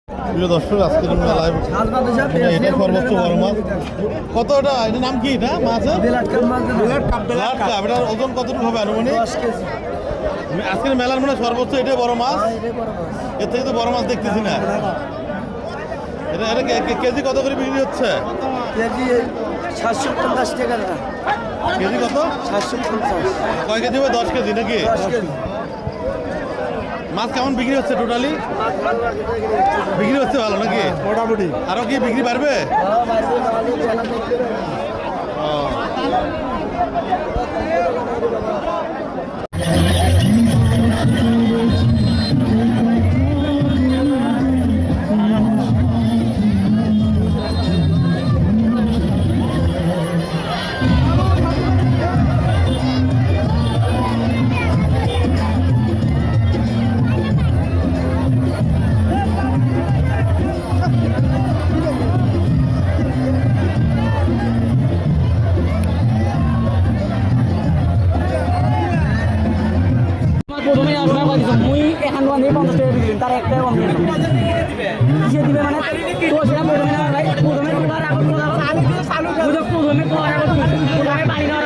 প্রিয় দর্শক, আজকের মেলায় এটা সর্বোচ্চ বড় মাছ কত? এটার নাম কি? এটা মাছ এটার ওজন কতটুকু হবে আনুমানিক? আজকের মেলার মানে সর্বোচ্চ এটাই বড় মাছ। এর থেকে তো বড় মাছ দেখতেছি না। এটা এটা কেজি কত করে বিক্রি হচ্ছে? কেজি 750 টাকা। কেজি কত? 750। কয় কেজি হবে? 10 কেজি নাকি? 10 কেজি। মাছ কেমন বিক্রি হচ্ছে? টোটালি বিক্রি হচ্ছে ভালো নাকি? মোটামুটি। আরো কি বিক্রি পারবে? প্রথমে আপনার মুই এখান দিয়ে 50 টাকা বিক্রি তার একটা কম দিবে মানে তো সেটা প্রথমে না ভাই প্রথমে তোমার আগে প্রথমে পানি না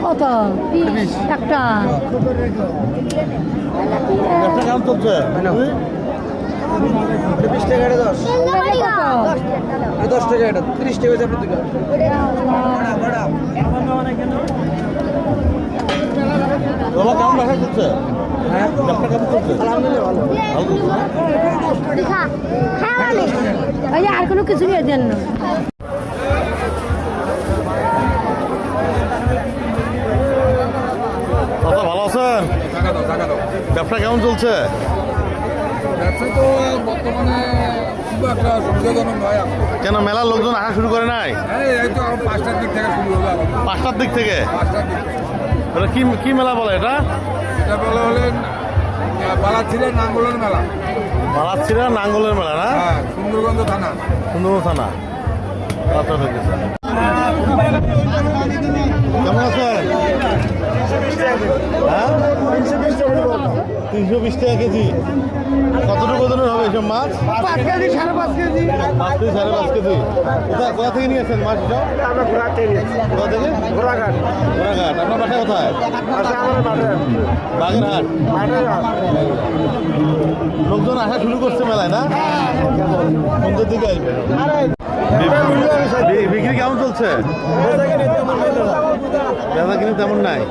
কত? 20 একটা। কেমন চলছে? 20 টাকা। 10 10 টাকা। 30 টাকা হচ্ছে আপনার তোমার কেমন ব্যবসা চলছে? ব্যবসা কেমন চলছে? আলহামদুলিল্লাহ ভালো। ভালো চলছে। আর কোনো কিছু নিয়ে দেন না। ভালো আছেন? ব্যবসা কেমন চলছে? ব্যবসা তো বর্তমানে খুব একটা সুবিধাজনক নয় এখন। কেন মেলার লোকজন আসা শুরু করে নাই? এই তো এখন 5টার দিক থেকে শুরু হবে এখন। 5টার দিক থেকে? 5টার দিক থেকে। এটা কি মেলা বলে এটা? এটা বলা হলেন বালাছিলেন নাঙ্গলের মেলা। বালাচ্ছিরা নাঙ্গলের মেলা না? হ্যাঁ, সুন্দরগঞ্জ থানা। সুন্দরবন থানা। আচ্ছা, ঠিক আছে। কেমন আছেন? হ্যাঁ, 320 টাকা কেজি। কতটুকু ওজনের হবে এইসব মাছ? 5 কেজি 5.5 কেজি। 5 থেকে 5.5 কেজি। কোথা থেকে নিয়েছেন মাছটা? আমরা ঘোরাতে নিয়েছি। কোথা থেকে? ঘোড়াঘাট। ঘোড়াঘাট। আপনার বাসা কোথায়? আচ্ছা, আমাদের বাগেরহাট। লোকজন আসা শুরু করছে মেলায় না? সন্ধ্যের দিকে আসবে। বিক্রি কেমন চলছে? বেচা কিনে তেমন নাই।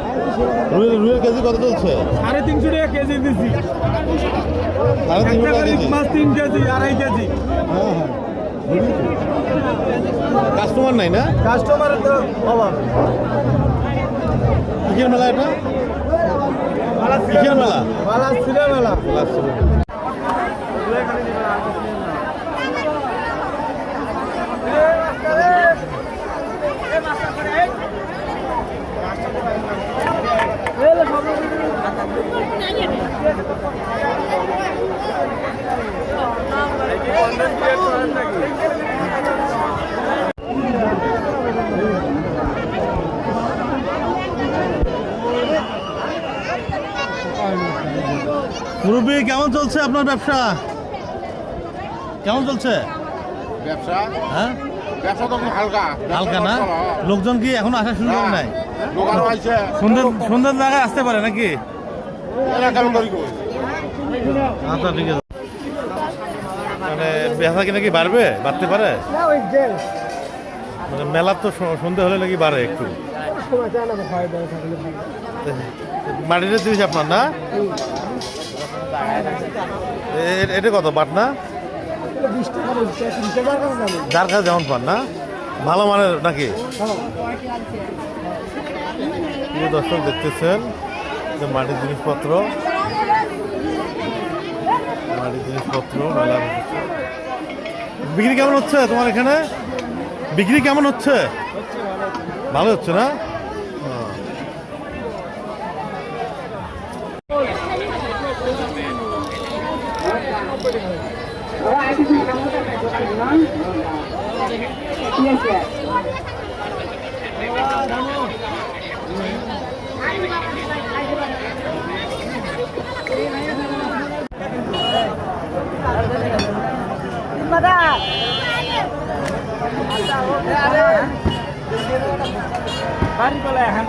রুইয়ের কেজি কত চলছে? 350 টাকা কেজি দিছি। 350 টাকা কেজি। মাছ 3 কেজি 2.5 কেজি। হ্যাঁ, কাস্টমার নাই না? কাস্টমারের তো অভাব। কিসের মেলা এটা? কিসের মেলা? বালাছিলেন মেলা। মুরব্বী, কেমন চলছে আপনার ব্যবসা? কেমন চলছে ব্যবসা? হ্যাঁ, ব্যবসা তো হালকা হালকা না? লোকজন কি এখন আসা শুরু করে নাই? দোকানও আছে। সন্ধ্যের জায়গায় আসতে পারে নাকি? আচ্ছা, ঠিক আছে। মানে বেচা কিনা কি বাড়বে? বাড়তে পারে? মানে মেলার তো সন্ধ্যে হলে নাকি বাড়ে একটু। মাটিতে 30 আপনার না? এটা কত বাটনা? যার কাছে যেমন পান না, ভালো মানের নাকি? প্রিয় দর্শক দেখতেছেন যে মাটির জিনিসপত্র মেলা বসেছে। বিক্রি কেমন হচ্ছে তোমার এখানে? বিক্রি কেমন হচ্ছে? ভালো হচ্ছে না? বাড়ি বলে এখন